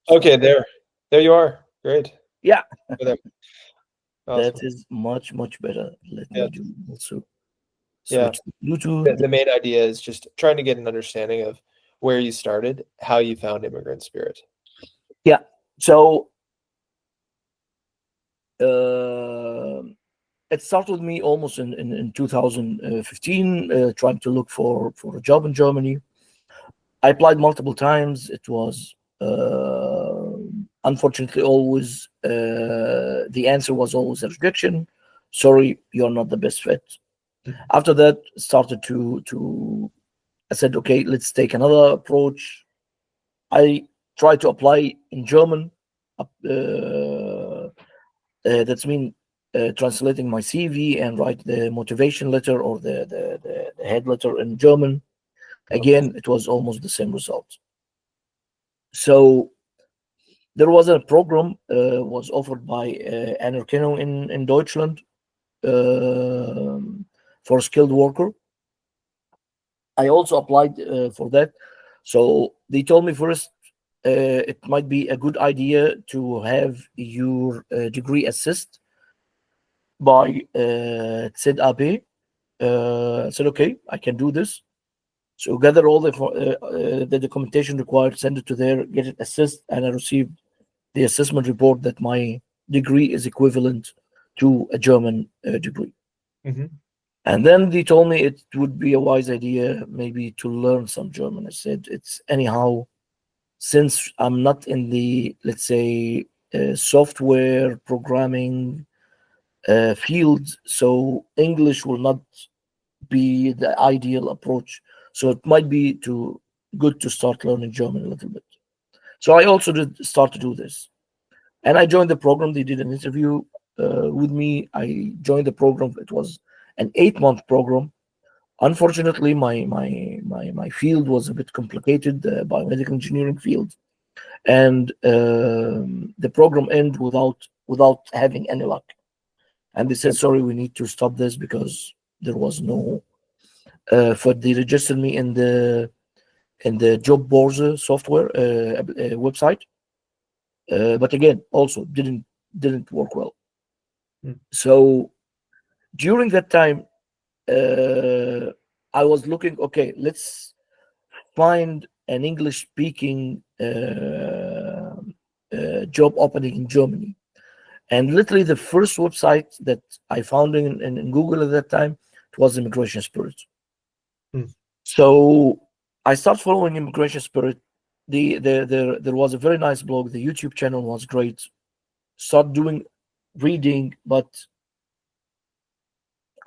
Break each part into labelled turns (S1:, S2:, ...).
S1: Okay, there you are. Great.
S2: Yeah,
S1: Okay,
S2: that
S1: awesome.
S2: is much better. Let
S1: Yeah,
S2: me do also
S1: yeah.
S2: switch to Bluetooth.
S1: The main idea is just trying to get an understanding of where you started, how you found Immigrant Spirit.
S2: Yeah. So uh, it started with me almost in 2015, trying to look for a job in Germany. I applied multiple times. It was unfortunately always the answer was always a rejection. Sorry, you're not the best fit. After that, started to I said, okay, let's take another approach. I tried to apply in German. That's mean translating my CV and write the motivation letter or the head letter in German. Again, it was almost the same result. So there was a program was offered by Anerkennung in Deutschland um for skilled worker. I also applied for that. So they told me first it might be a good idea to have your degree assessed by ZAB. I said, okay, I can do this. So gather all the documentation required, send it to there, get it assessed, and I received the assessment report that my degree is equivalent to a German degree.
S1: Mm-hmm.
S2: And then they told me it would be a wise idea maybe to learn some German. I said, it's anyhow, since I'm not in the, let's say, software programming field, so English will not be the ideal approach. So it might be to good to start learning German a little bit. So I also did start to do this, and I joined the program. They did an interview with me. I joined the program. It was an 8 month program. Unfortunately, my field was a bit complicated, the biomedical engineering field, and the program ended without having any luck. And they said, "Sorry, we need to stop this because there was no." For they registered me in the job boards software website, but again, also didn't work well.
S1: Mm.
S2: So during that time, uh, I was looking. Okay, let's find an English speaking job opening in Germany. And literally, the first website that I found in Google at that time, it was Immigration Spirit.
S1: Mm.
S2: So I started following Immigration Spirit. There was a very nice blog. The YouTube channel was great. Start doing reading, but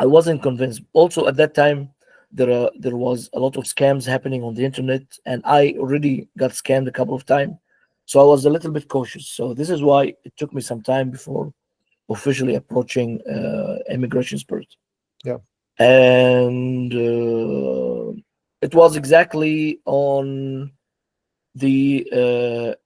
S2: I wasn't convinced. Also, at that time, there was a lot of scams happening on the internet, and I already got scammed a couple of times. So I was a little bit cautious. So this is why it took me some time before officially approaching Immigration Spirit.
S1: Yeah.
S2: And it was exactly on the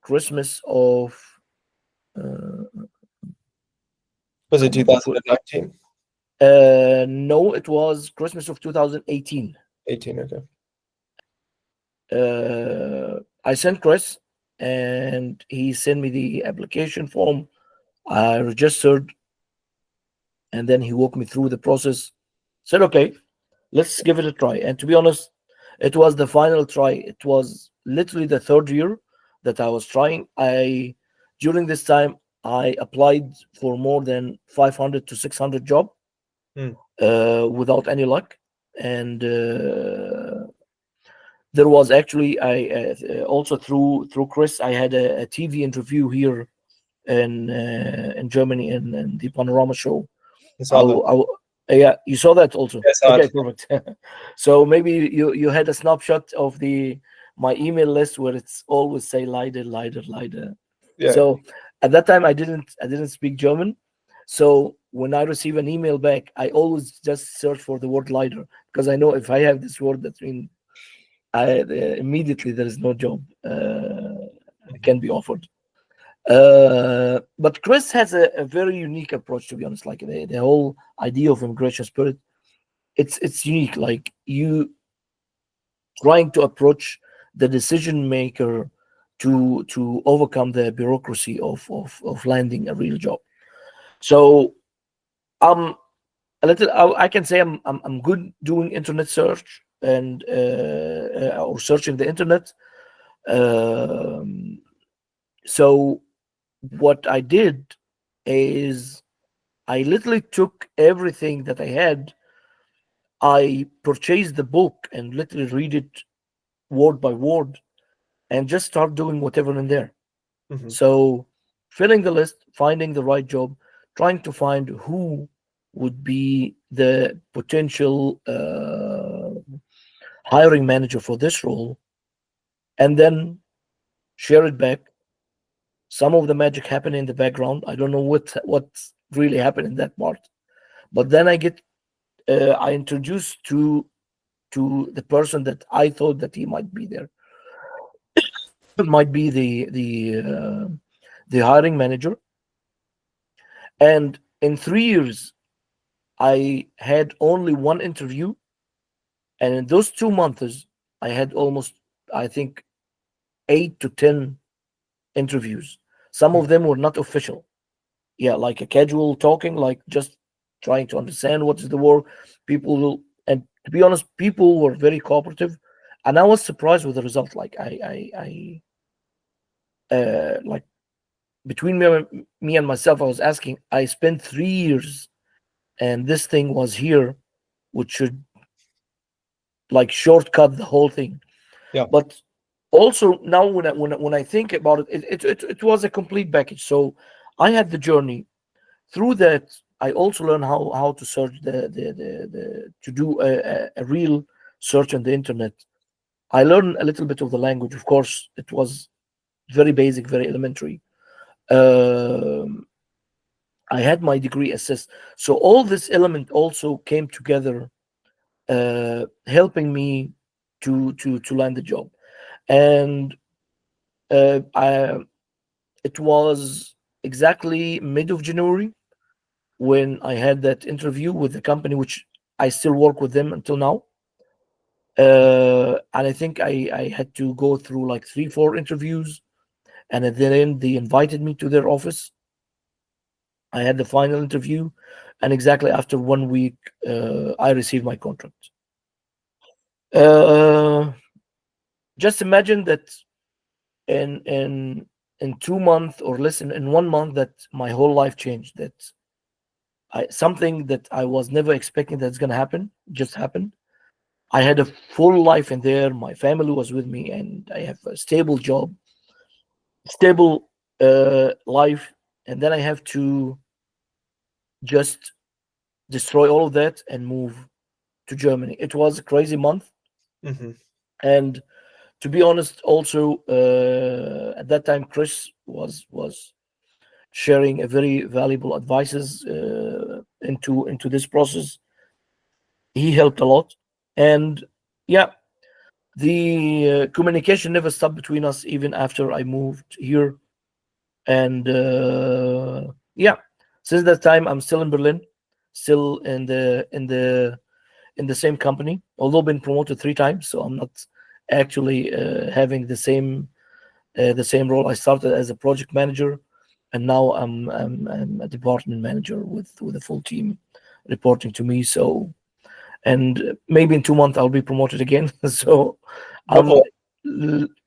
S2: Christmas of uh,
S1: Was it
S2: come on,
S1: 2019?
S2: no, it was Christmas of 2018.
S1: 18, okay.
S2: I sent Chris, and he sent me the application form. I registered, and then he walked me through the process. Said, "Okay, let's give it a try." And to be honest, it was the final try. It was literally the third year that I was trying. I During this time I applied for more than 500 to 600 job
S1: Mm.
S2: without any luck. And there was actually I also through Chris I had a TV interview here in Germany in the Panorama show.
S1: I
S2: I,
S1: saw that.
S2: w- I w- yeah, you saw that also.
S1: I saw
S2: Okay,
S1: it.
S2: perfect. So maybe you had a snapshot of the my email list where it's always say Leider, Leider, Leider.
S1: Yeah.
S2: So at that time I didn't speak German. So when I receive an email back, I always just search for the word Leider because I know if I have this word, that means immediately there is no job can be offered. But Chris has a very unique approach, to be honest. Like the whole idea of Immigration Spirit, it's unique. Like you trying to approach the decision maker to overcome the bureaucracy of landing a real job. So I'm a little. I can say I'm good doing internet search and or searching the internet. Um, so what I did is I literally took everything that I had. I purchased the book and literally read it word by word and just start doing whatever in there.
S1: Hmm.
S2: So filling the list, finding the right job, trying to find who would be the potential hiring manager for this role, and then share it back. Some of the magic happen in the background. I don't know what really happened in that part, but then I introduced to the person that I thought that he might be there, might be the hiring manager. And in 3 years, I had only one interview, and in those 2 months, I had almost, I think, 8 to 10 interviews. Some of them were not official. Yeah, like a casual talking, like just trying to understand what is the war. And to be honest, people were very cooperative, and I was surprised with the result. Like like between me and myself, I was asking. I spent 3 years, and this thing was here, which should like shortcut the whole thing.
S1: Yeah.
S2: But also now when I think about it, it was a complete package. So I had the journey. Through that, I also learned how to search the to do a real search on the internet. I learned a little bit of the language. Of course, it was very basic, very elementary. Um, I had my degree assessed, so all this element also came together, helping me to land the job. And I it was exactly mid of January when I had that interview with the company, which I still work with them until now. And I think I had to go through like 3, 4 interviews, and at the end they invited me to their office. I had the final interview, and exactly after 1 week, I received my contract. Uh, just imagine that in in in 2 months or less in 1 month, that my whole life changed. That something that I was never expecting that's gonna happen just happened. I had a full life in there. My family was with me, and I have a stable job, stable life. And then I have to just destroy all of that and move to Germany. It was a crazy month,
S1: Hmm.
S2: and to be honest, also at that time, Chris was sharing a very valuable advices into this process. He helped a lot, and yeah, the communication never stopped between us even after I moved here. And yeah, since that time I'm still in Berlin, still in the same company, although been promoted 3 times, so I'm not actually having the same role. I started as a project manager, and now I'm a department manager with a full team reporting to me. So, and maybe in 2 months I'll be promoted again. So I'm
S1: Oh,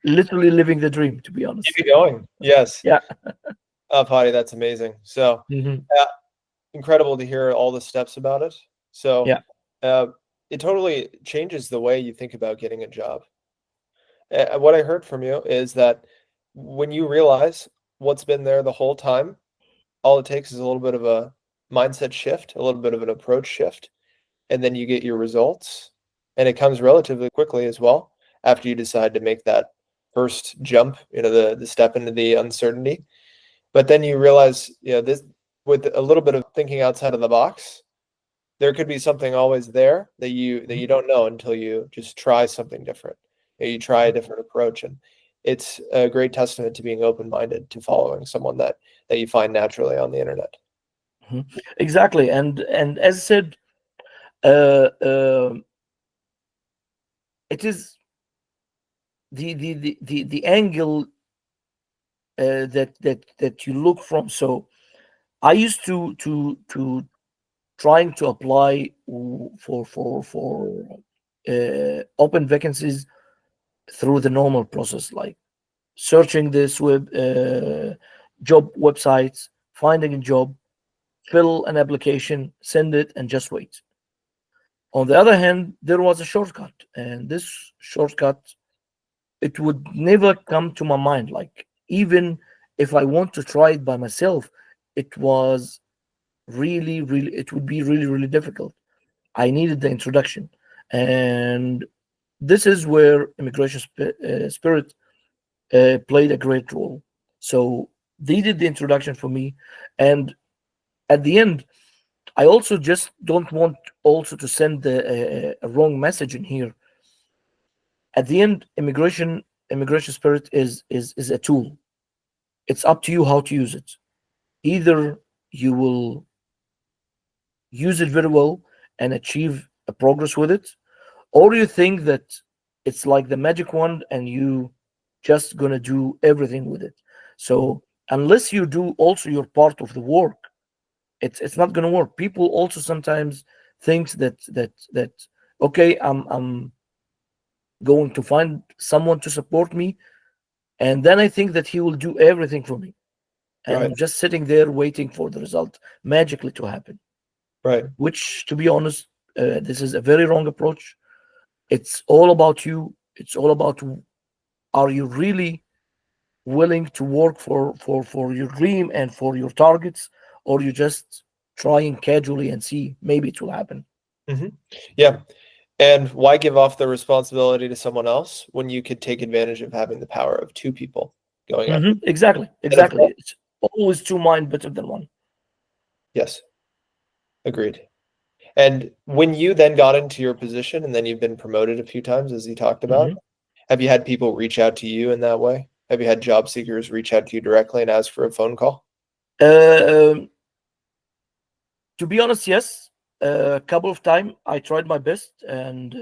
S2: literally living the dream, to be
S1: keep
S2: honest.
S1: it going. Yes.
S2: Yeah.
S1: Fadi, that's amazing. So,
S2: Hmm.
S1: uh, incredible to hear all the steps about it. So,
S2: Yeah.
S1: uh, it totally changes the way you think about getting a job. What I heard from you is that when you realize what's been there the whole time, all it takes is a little bit of a mindset shift, a little bit of an approach shift, and then you get your results. And it comes relatively quickly as well after you decide to make that first jump, the step into the uncertainty. But then you realize, this with a little bit of thinking outside of the box, there could be something always there that you don't know until you just try something different. You try a different approach, and it's a great testament to being open-minded to following someone that you find naturally on the internet.
S2: Mhm. Exactly. And as I said, uh, uh, it is the angle. that you look from. So I used to trying to apply for open vacancies through the normal process, like searching this job websites, finding a job, fill an application, send it, and just wait. On the other hand, there was a shortcut, and this shortcut, it would never come to my mind. Like, even if I want to try it by myself, it was it would be really, really difficult. I needed the introduction. And this is where Spirit played a great role. So they did the introduction for me. And at the end, I also just don't want also to send a wrong message in here. At the end, immigration spirit is a tool. It's up to you how to use it. Either you will use it very well and achieve a progress with it, or you think that it's like the magic wand and you just gonna do everything with it. So unless you do also your part of the work, it's not gonna work. People also sometimes thinks that okay, I'm going to find someone to support me, and then I think that he will do everything for me, and
S1: Right.
S2: I'm just sitting there waiting for the result magically to happen.
S1: Right.
S2: Which, to be honest, this is a very wrong approach. It's all about you. It's all about, are you really willing to work for your dream and for your targets, or you just trying casually and see maybe it will happen.
S1: Hmm. Yeah. And why give off the responsibility to someone else when you could take advantage of having the power of two people going after
S2: Exactly,
S1: it as well?
S2: exactly. It's always two mind better than one.
S1: Yes, agreed. And when you then got into your position and then you've been promoted a few times, as you talked about,
S2: Mhm.
S1: have you had people reach out to you in that way? Have you had job seekers reach out to you directly and ask for a phone call?
S2: Um, to be honest, yes. A couple of times I tried my best, and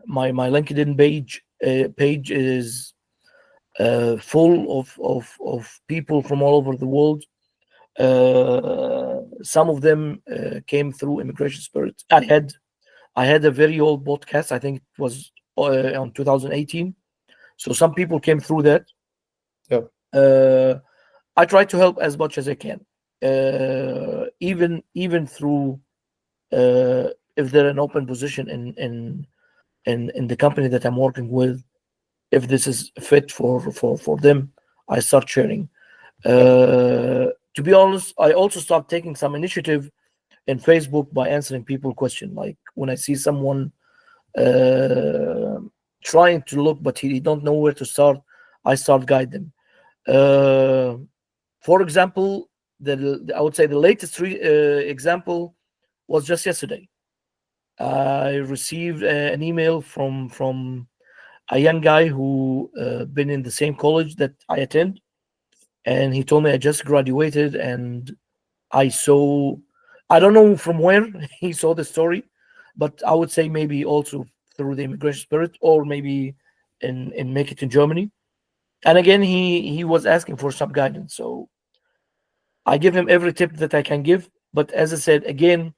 S2: my LinkedIn page is full of people from all over the world. Some of them came through Immigration Spirit. I had a very old podcast. I think it was on 2018. So some people came through that.
S1: Yep.
S2: Uh, I try to help as much as I can, even through if there's an open position in the company that I'm working with. If this is fit for them, I start sharing.
S1: Yep.
S2: To be honest, I also start taking some initiative in Facebook by answering people question. Like when I see someone uh, trying to look but he don't know where to start, I start guide them. Uh, for example, I would say the latest example was just yesterday. I received an email from a young guy who been in the same college that I attend, and he told me I just graduated, and I saw, I don't know from where he saw the story, but I would say maybe also through the Immigration Spirit, or maybe in Make It in Germany. And again, he was asking for some guidance, so I give him every tip that I can give. But as I said again,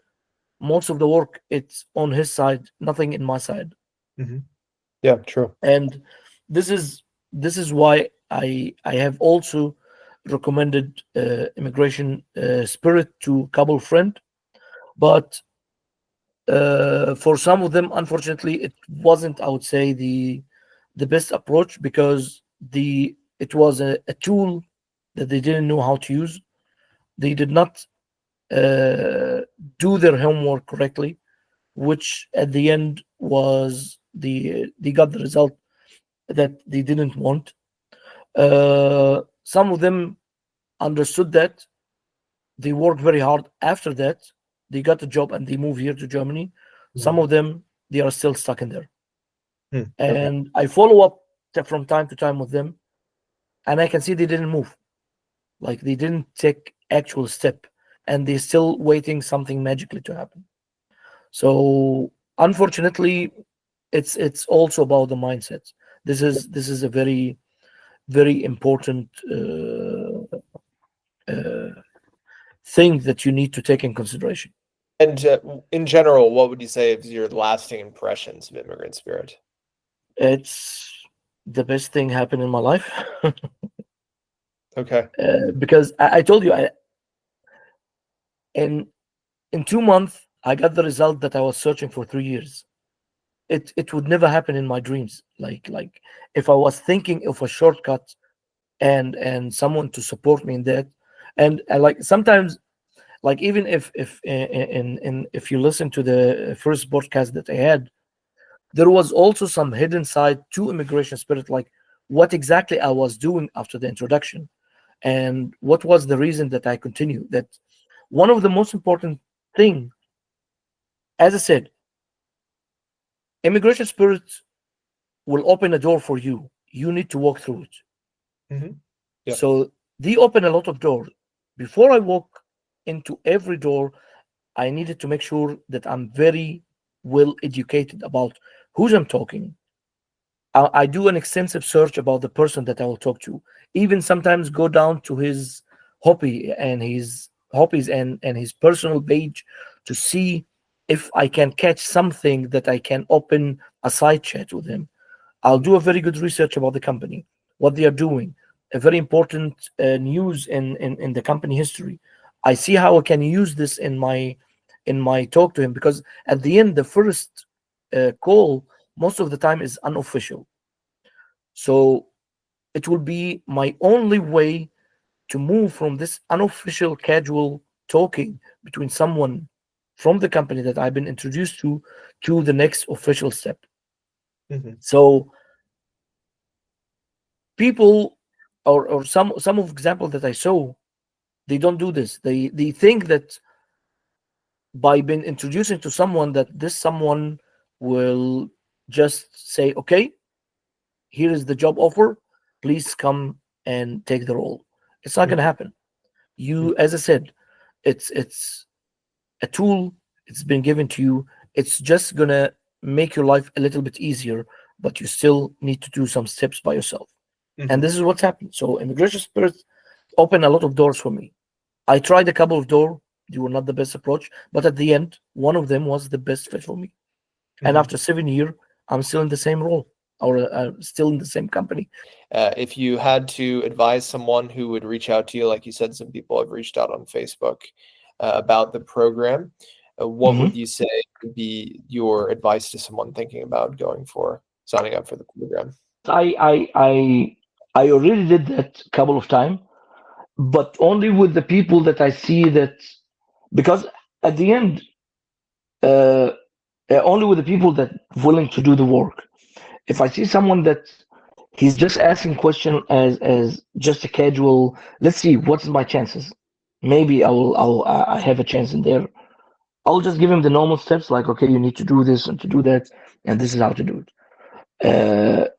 S2: most of the work it's on his side, nothing in my side.
S1: Hmm. Yeah, true.
S2: And this is this is why I have also recommended Immigration Spirit to couple friend. But for some of them, unfortunately, it wasn't, I would say, the best approach, because it was a tool that they didn't know how to use. They did not uh, do their homework correctly, which at the end was they got the result that they didn't want. Some of them understood that. They worked very hard. After that, they got a job and they moved here to Germany. Some
S1: Mhm.
S2: of them, they are still stuck in there.
S1: Okay.
S2: And I follow up from time to time with them, and I can see they didn't move. Like they didn't take actual step, and they're still waiting something magically to happen. So unfortunately, it's also about the mindset. This is a very very important thing that you need to take in consideration.
S1: And in general, what would you say is your lasting impressions of Immigrant Spirit?
S2: It's the best thing happened in my life.
S1: Okay.
S2: Because I told you, in in 2 months I got the result that I was searching for 3 years. It would never happen in my dreams. Like if I was thinking of a shortcut and someone to support me in that, and like sometimes, like even if if you listen to the first podcast that I had, there was also some hidden side to Immigration Spirit, like what exactly I was doing after the introduction, and what was the reason that I continue. That one of the most important thing, as I said, Immigration Spirit will open a door for you. You need to walk through it.
S1: Hmm. Yeah.
S2: So they open a lot of doors. Before I walk into every door, I needed to make sure that I'm very well educated about who's I'm talking. I do an extensive search about the person that I will talk to. Even sometimes go down to his hobbies and his personal page to see if I can catch something that I can open a side chat with him. I'll
S1: Hmm.
S2: do a very good research about the company, what they are doing, a very important news in the company history. I see how I can use this in my talk to him, because at the end, the first call most of the time is unofficial. So it will be my only way to move from this unofficial casual talking between someone from the company that I've been introduced to the next official step.
S1: Hmm.
S2: So people, or some of example that I saw, they don't do this. They think that by being introducing to someone, that this someone will just say, okay, here is the job offer, please come and take the role. It's not going to happen. You, as I said, it's a tool. It's been given to you. It's just going to make your life a little bit easier, but you still need to do some steps by yourself. And
S1: Hmm.
S2: this is what's happened. So Immigration Spirit opened a lot of doors for me. I tried a couple of doors. They were not the best approach, but at the end, one of them was the best fit for me. And
S1: Hmm.
S2: after 7 years, I'm still in the same role, or still in the same company.
S1: If you had to advise someone who would reach out to you, like you said, some people have reached out on Facebook about the program, what would
S2: Mhm.
S1: you say would be your advice to someone thinking about signing up for the program?
S2: I already did that a couple of times, but only with the people that I see that, because at the end, uh, only with the people that willing to do the work. If I see someone that he's just asking question as just a casual, let's see what's my chances. Maybe I have a chance in there. I'll just give him the normal steps, like, okay, you need to do this and to do that, and this is how to do it.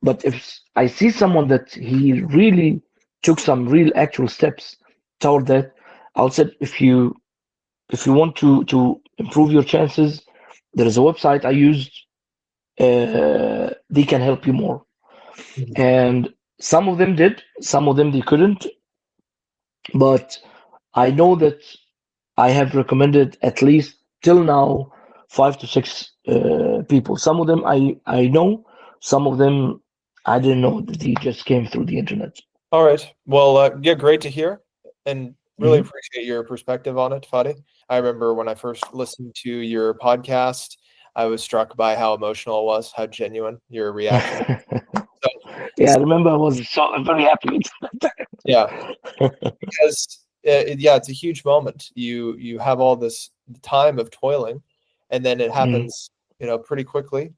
S2: But if I see someone that he really took some real actual steps toward that, I'll say, if you want to improve your chances, there is a website I used. They can help you more,
S1: Mhm.
S2: and some of them did, some of them they couldn't. But I know that I have recommended at least till now 5 to 6 people. Some of them I know, some of them I didn't know that they just came through the internet.
S1: All right. Well, yeah, great to hear, and really
S2: Hmm.
S1: appreciate your perspective on it, Fadi. I remember when I first listened to your podcast, I was struck by how emotional it was, how genuine your reaction was. So,
S2: Yeah, I
S1: so,
S2: remember I was very happy.
S1: yeah, because yeah, it's a huge moment. You have all this time of toiling, and then it
S2: Mhm.
S1: happens, pretty quickly,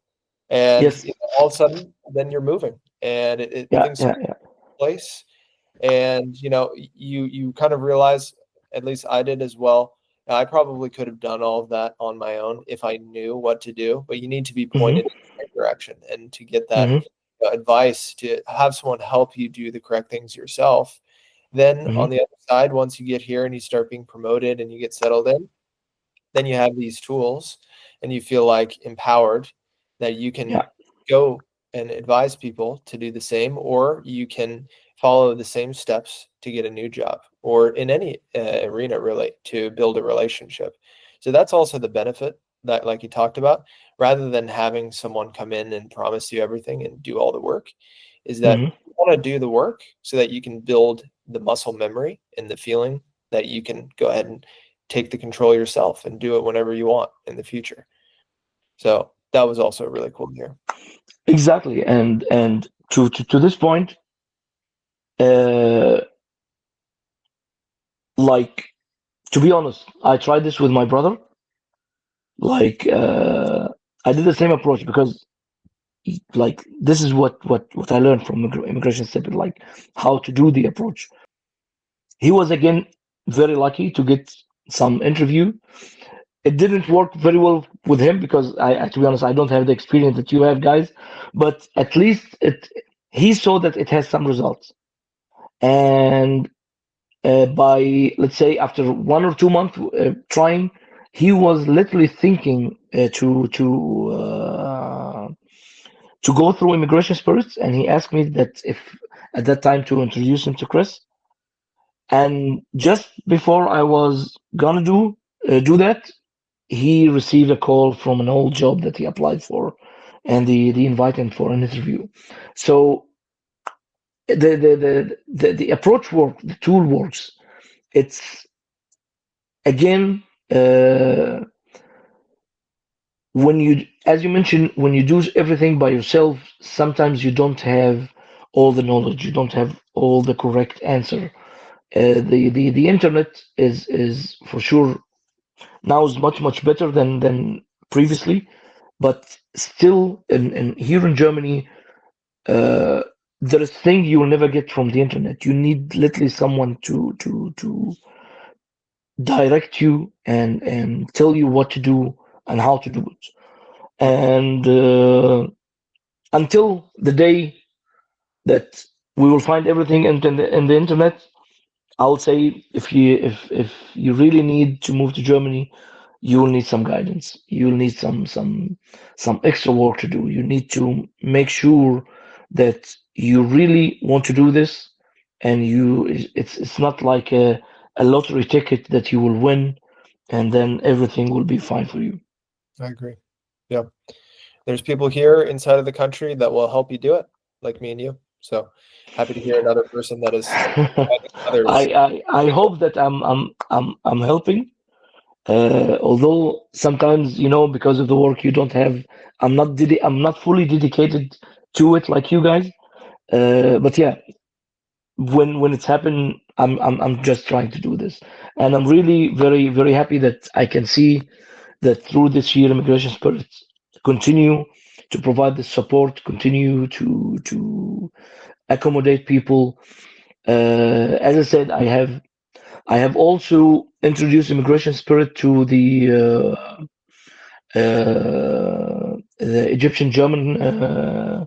S1: and
S2: Yes.
S1: all of a sudden, then you're moving, and
S2: Yeah,
S1: things
S2: yeah,
S1: fall
S2: yeah.
S1: into place, and you kind of realize, at least I did as well. I probably could have done all of that on my own if I knew what to do, but you need to be
S2: Hmm.
S1: pointed in the right direction, and to get that
S2: Hmm.
S1: advice, to have someone help you do the correct things yourself. Then
S2: Hmm.
S1: on the other side, once you get here and you start being promoted and you get settled in, then you have these tools and you feel like empowered that you can
S2: Yeah.
S1: go and advise people to do the same, or you can follow the same steps to get a new job, or in any arena really, to build a relationship. So that's also the benefit that, like you talked about, rather than having someone come in and promise you everything and do all the work, is that
S2: Hmm.
S1: you want to do the work so that you can build the muscle memory and the feeling that you can go ahead and take the control yourself and do it whenever you want in the future. So that was also really cool to hear.
S2: Exactly, and to this point, uh, like to be honest, I tried this with my brother. Like I did the same approach because like this is what I learned from immigration step, like how to do the approach. He was again very lucky to get some interview. It didn't work very well with him because to be honest, I don't have the experience that you have, guys. But at least it he saw that it has some results, and by let's say after 1 or 2 months trying, he was literally thinking to go through immigration spirits, and he asked me that if at that time to introduce him to Chris. And just before I was gonna do that, he received a call from an old job that he applied for, and they invited him for an interview. So the approach works, the tool works. It's again when you, as you mentioned, when you do everything by yourself, sometimes you don't have all the knowledge, you don't have all the correct answer. The internet is for sure now is much better than previously, but still in here in Germany, uh, there is thing you will never get from the internet. You need literally someone to direct you and tell you what to do and how to do it. And until the day that we will find everything in the internet, I would say if you really need to move to Germany, you will need some guidance. You'll need some extra work to do. You need to make sure that you really want to do this, and it's not like a lottery ticket that you will win, and then everything will be fine for you.
S1: I agree. Yeah. There's people here inside of the country that will help you do it, like me and you. So happy to hear another person that is guiding others.
S2: I hope that I'm helping. Although sometimes, because of the work you don't have, I'm not fully dedicated to it like you guys. But yeah, when it's happened, I'm just trying to do this, and I'm really very happy that I can see that through this year, Immigration Spirit continue to provide the support, continue to accommodate people. As I said, I have also introduced Immigration Spirit to the Egyptian German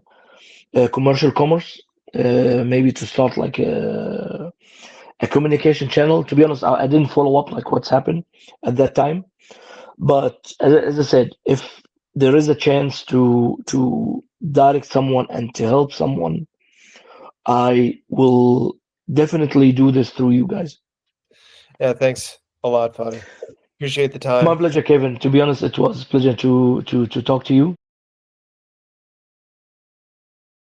S2: commercial commerce, maybe to start like a communication channel. To be honest, I didn't follow up like what's happened at that time. But as I said, if there is a chance to direct someone and to help someone, I will definitely do this through you guys.
S1: Yeah, thanks a lot, Fadi. Appreciate the
S2: My
S1: time.
S2: pleasure, Kevin. To be honest, it was a pleasure to talk to you.